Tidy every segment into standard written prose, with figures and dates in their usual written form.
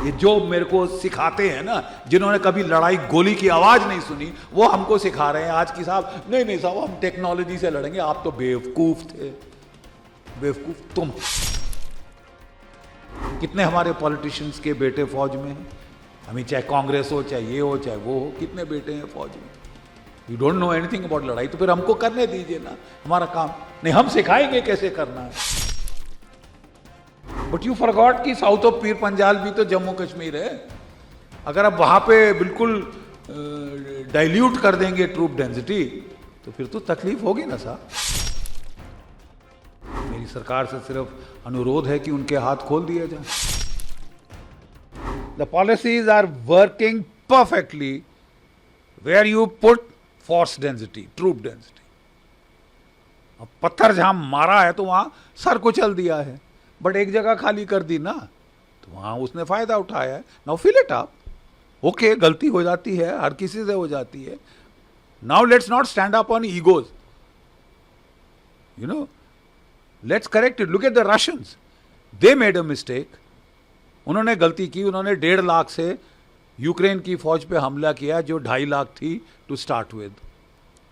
ये जो मेरे को सिखाते हैं ना, जिन्होंने कभी लड़ाई गोली की आवाज नहीं सुनी, वो हमको सिखा रहे हैं आज की साहब नहीं नहीं साहब हम टेक्नोलॉजी से लड़ेंगे। आप तो बेवकूफ थे, बेवकूफ तुम। कितने हमारे पॉलिटिशियंस के बेटे फौज में हैं, हमें चाहे कांग्रेस हो चाहे ये हो चाहे वो हो, कितने बेटे हैं फौज में। You don't know anything about लड़ाई, तो फिर हमको करने दीजिए ना हमारा काम। नहीं, हम सिखाएंगे कैसे करना है। बट यू फॉरगॉट कि साउथ ऑफ पीर पंजाल भी तो जम्मू कश्मीर है। अगर आप वहां पे बिल्कुल डाइल्यूट कर देंगे ट्रूप डेंसिटी, तो फिर तो तकलीफ होगी ना साहब। मेरी सरकार से सिर्फ अनुरोध है कि उनके हाथ खोल दिया जाए। The policies are working perfectly where you put force density, troop density. अब पत्थर जहां मारा है तो वहां सर कुचल दिया है, बट एक जगह खाली कर दी ना, तो वहां उसने फायदा उठाया है। Now fill it up. Okay, गलती हो जाती है, हर किसी से हो जाती है। Now let's not stand up on egos, you know, let's correct it. Look at the Russians, they made a mistake. उन्होंने गलती की, उन्होंने 1.5 लाख से यूक्रेन की फौज पे हमला किया जो 2.5 लाख थी to start with,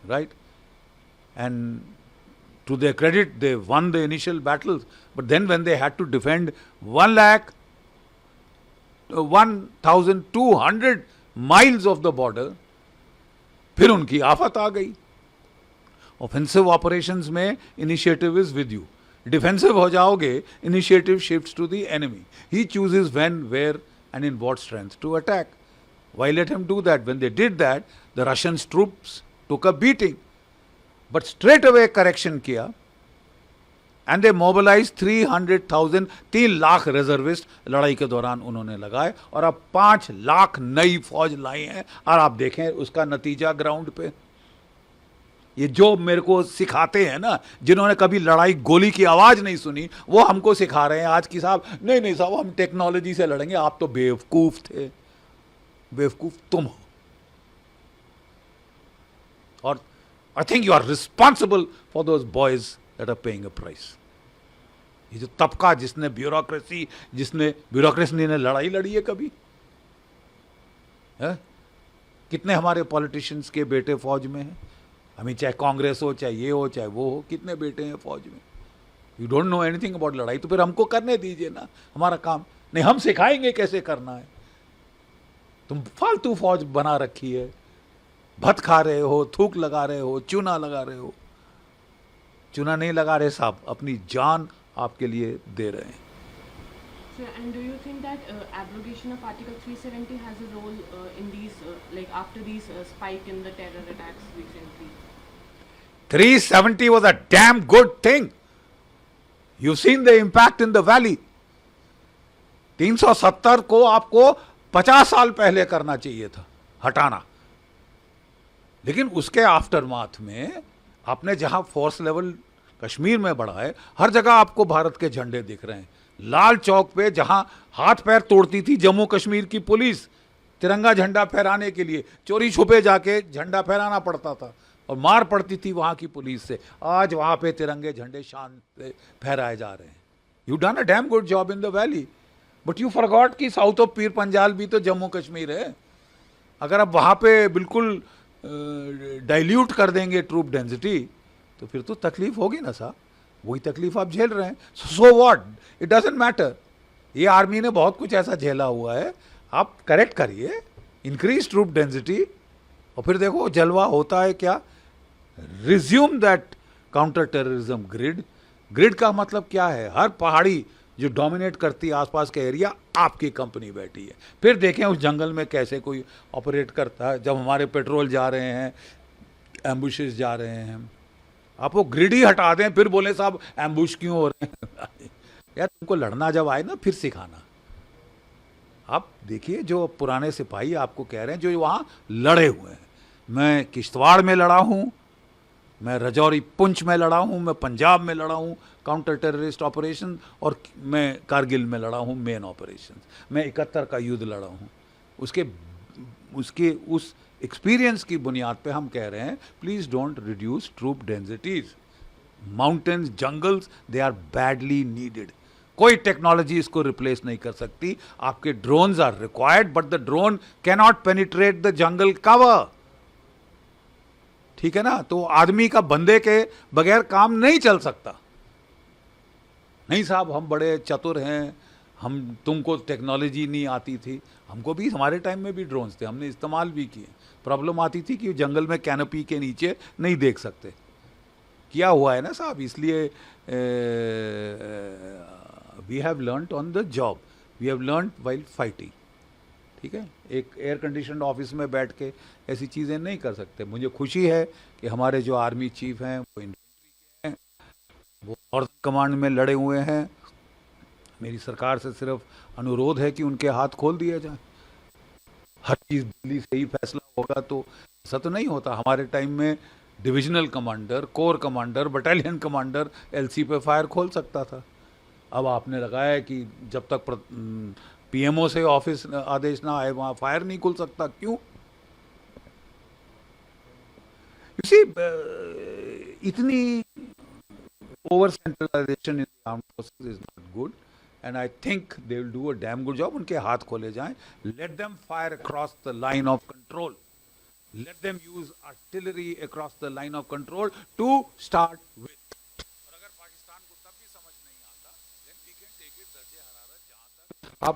right? And to their credit, they won the initial battles, but then when they had to defend 1,200 miles of the border, फिर उनकी आफत आ गई। ऑफेंसिव ऑपरेशंस में initiative is with you, defensive हो जाओगे, initiative shifts to the enemy. He chooses when, where and in what strength to attack. Why let him do that? When they did that, the Russian troops took a beating, but straight away correction किया and they mobilise 300,000, 3 lakh reservist लड़ाई के दौरान उन्होंने लगाए, और अब 5 लाख नई फौज लाई हैं। और आप देखें उसका नतीजा ग्राउंड पे। ये जो मेरे को सिखाते हैं ना, जिन्होंने कभी लड़ाई गोली की आवाज नहीं सुनी, वो हमको सिखा रहे हैं आज की साहब नहीं नहीं साहब हम टेक्नोलॉजी से लड़ेंगे। आप तो बेवकूफ थे, बेवकूफ तुम हो। और I think you are responsible for those boys that are paying a price. ये जो तबका जिसने ब्यूरोक्रेसी ने लड़ाई लड़ी है कभी है? कितने हमारे पॉलिटिशियंस के बेटे फौज में हैं, हमें चाहे कांग्रेस हो चाहे ये हो चाहे वो हो, कितने बेटे हैं फौज में। You don't know anything about लड़ाई, तो फिर हमको करने दीजिए ना हमारा काम। नहीं, हम सिखाएंगे कैसे करना है। तुम फालतू फौज बना रखी है, भत खा रहे हो, थूक लगा रहे हो, चूना लगा रहे हो। चूना नहीं लगा रहे साहब, अपनी जान आपके लिए दे रहे हैं। So, and do you think that abrogation of Article 370 has a role in these, like after these spike in the terror attacks recently? 370 was a damn good thing. You've seen the impact in the valley. 370 को आपको 50 साल पहले करना चाहिए था, हटाना। लेकिन उसके आफ्टरमाथ में आपने जहां फोर्स लेवल कश्मीर में बढ़ा है, हर जगह आपको भारत के झंडे दिख रहे हैं। लाल चौक पे जहां हाथ पैर तोड़ती थी जम्मू कश्मीर की पुलिस तिरंगा झंडा फहराने के लिए, चोरी छुपे जाके झंडा फहराना पड़ता था और मार पड़ती थी वहां की पुलिस से, आज वहां पे तिरंगे झंडे शान से फहराए जा रहे हैं। You done a damn good job in the valley, but you forgot कि साउथ ऑफ पीर पंजाल भी तो जम्मू कश्मीर है। अगर आप वहां पे बिल्कुल डाइल्यूट कर देंगे ट्रूप डेंसिटी, तो फिर तो तकलीफ होगी ना साहब। वही तकलीफ आप झेल रहे हैं। So what, it doesn't matter. ये आर्मी ने बहुत कुछ ऐसा झेला हुआ है, आप करेक्ट करिए, इंक्रीज ट्रूप डेंसिटी, और फिर देखो जलवा होता है क्या। Resume that counter terrorism grid. Grid का मतलब क्या है? हर पहाड़ी जो डोमिनेट करती है आसपास का एरिया, आपकी कंपनी बैठी है। फिर देखें उस जंगल में कैसे कोई ऑपरेट करता है। जब हमारे पेट्रोल जा रहे हैं, एम्बुशेस जा रहे हैं, आप वो ग्रिड ही हटा दें, फिर बोले साहब एम्बुश क्यों हो रहे हैं। यार तुमको लड़ना जब आए ना, फिर सिखाना। आप देखिए जो पुराने सिपाही आपको कह रहे हैं जो वहाँ लड़े हुए हैं, मैं किश्तवाड़ में लड़ा हूँ, मैं रजौरी पुंछ में लड़ा हूँ, मैं पंजाब में लड़ा हूँ काउंटर टेररिस्ट ऑपरेशन, और मैं कारगिल में लड़ा हूँ मेन ऑपरेशन। मैं 71 का युद्ध लड़ा हूँ। उसके उस एक्सपीरियंस की बुनियाद पे हम कह रहे हैं please don't reduce troop densities. Mountains, jungles, they are badly needed. कोई टेक्नोलॉजी इसको रिप्लेस नहीं कर सकती। आपके drones are required but the drone can not penetrate the jungle cover. ठीक है ना? तो आदमी का बंदे के बगैर काम नहीं चल सकता। नहीं साहब हम बड़े चतुर हैं, हम तुमको टेक्नोलॉजी नहीं आती थी। हमको भी हमारे टाइम में भी ड्रोन्स थे, हमने इस्तेमाल भी किए। प्रॉब्लम आती थी कि जंगल में कैनोपी के नीचे नहीं देख सकते। किया हुआ है ना साहब, इसलिए we have learned on the job, we have learned while fighting. ठीक है? एक एयर कंडीशन ऑफिस में बैठ के ऐसी चीज़ें नहीं कर सकते। मुझे खुशी है कि हमारे जो आर्मी चीफ हैं वो इन्फेंट्री के हैं, वो नॉर्थ कमांड में लड़े हुए हैं। मेरी सरकार से सिर्फ अनुरोध है कि उनके हाथ खोल दिए जाए। हर चीज़ दिल्ली से ही फैसला होगा तो ऐसा तो नहीं होता। हमारे टाइम में divisional commander, core commander, battalion commander LC पे फायर खोल सकता था। अब आपने लगाया है कि जब तक पीएमओ से ऑफिस आदेश ना आए वहाँ फायर नहीं खुल सकता। क्यों? यू सी, इतनी over centralisation in the armed forces is not good and I think they will do a damn good job. उनके हाथ खोले जाएं, let them fire across the line of control, let them use artillery across the line of control to start with. और अगर पाकिस्तान को तब भी समझ नहीं आता, then we can take it दर्जे हरारत जहां तक आप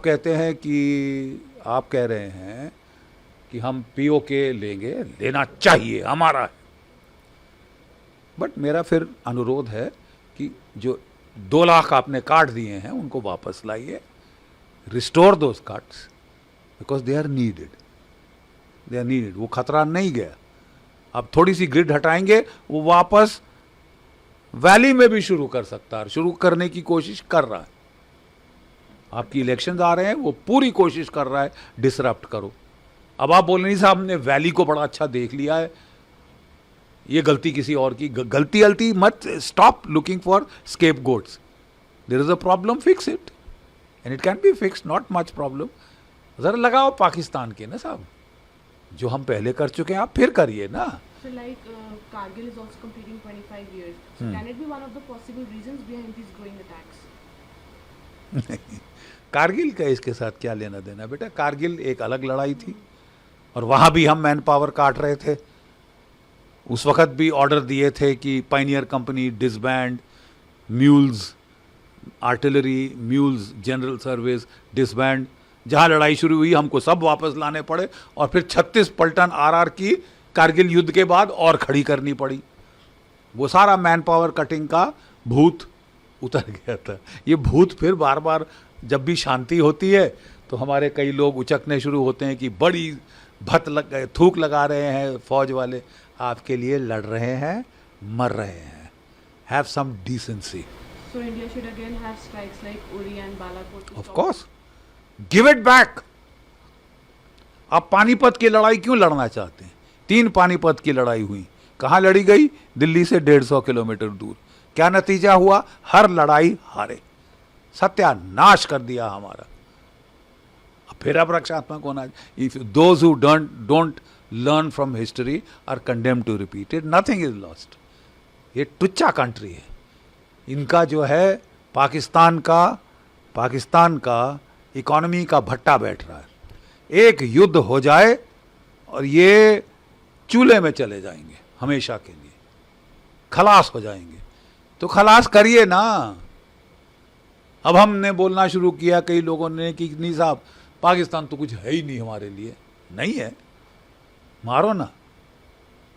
कहते हैं कि आप कह रहे हैं कि हम पीओके लेंगे, लेना चाहिए, हमारा है। बट मेरा फिर अनुरोध है कि जो 2 लाख आपने काट दिए हैं उनको वापस लाइए, restore those cards, because they are needed, they are needed. वो खतरा नहीं गया। अब थोड़ी सी ग्रिड हटाएंगे, वो वापस वैली में भी शुरू कर सकता है, शुरू करने की कोशिश कर रहा है। आपकी इलेक्शंस आ रहे हैं, वो पूरी कोशिश कर रहा है डिसरप्ट करो। अब आप बोल नहीं साहब हमने वैली को बड़ा अच्छा देख लिया है, ये गलती किसी और की। गलती मत, stop looking for scapegoats. There is a problem, fix it and it can be fix, not much problem. जरा लगाओ पाकिस्तान के ना साहब, जो हम पहले कर चुके हैं आप फिर करिए ना। So like Kargil is also completing 25 years. So can it be one of the possible reasons behind these growing attacks? नहीं, कारगिल का इसके साथ क्या लेना देना बेटा। कारगिल एक अलग लड़ाई थी और वहाँ भी हम मैन पावर काट रहे थे। उस वक्त भी ऑर्डर दिए थे कि Pioneer company disband, mules artillery, mules general service disband. जहाँ लड़ाई शुरू हुई हमको सब वापस लाने पड़े और फिर 36 पलटन आरआर की कारगिल युद्ध के बाद और खड़ी करनी पड़ी। वो सारा मैन पावर कटिंग का भूत उतर गया था। ये भूत फिर बार बार जब भी शांति होती है तो हमारे कई लोग उचकने शुरू होते हैं कि बड़ी भत लग गए, थूक लगा रहे हैं फौज वाले। आपके लिए लड़ रहे हैं, मर रहे हैं। Have some decency. So India should again have strikes like Uri and Balakot to of stop course, give it back. आप पानीपत की लड़ाई क्यों लड़ना चाहते हैं? 3 पानीपत की लड़ाई हुई, कहाँ लड़ी गई? दिल्ली से 150 किलोमीटर दूर। क्या नतीजा हुआ? हर लड़ाई हारे, सत्यानाश कर दिया हमारा। फिर अब रक्षात्मक होना। If those who don't learn from history are condemned to repeat it, nothing is lost. ये टुच्चा कंट्री है। इनका जो है पाकिस्तान का इकोनॉमी का भट्टा बैठ रहा है। एक युद्ध हो जाए और ये चूल्हे में चले जाएंगे हमेशा के लिए, खलास हो जाएंगे। तो खलास करिए ना। अब हमने बोलना शुरू किया कई लोगों ने कि नहीं साहब पाकिस्तान तो कुछ है ही नहीं हमारे लिए। नहीं है, मारो ना,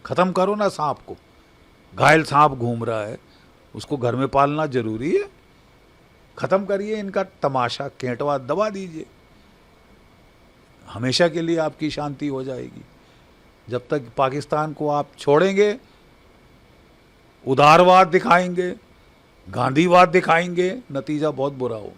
खत्म करो ना सांप को। घायल सांप घूम रहा है, उसको घर में पालना जरूरी है। खत्म करिए इनका तमाशा, केंटवा दबा दीजिए, हमेशा के लिए आपकी शांति हो जाएगी। जब तक पाकिस्तान को आप छोड़ेंगे, उदारवाद दिखाएंगे, गांधीवाद दिखाएंगे, नतीजा बहुत बुरा होगा।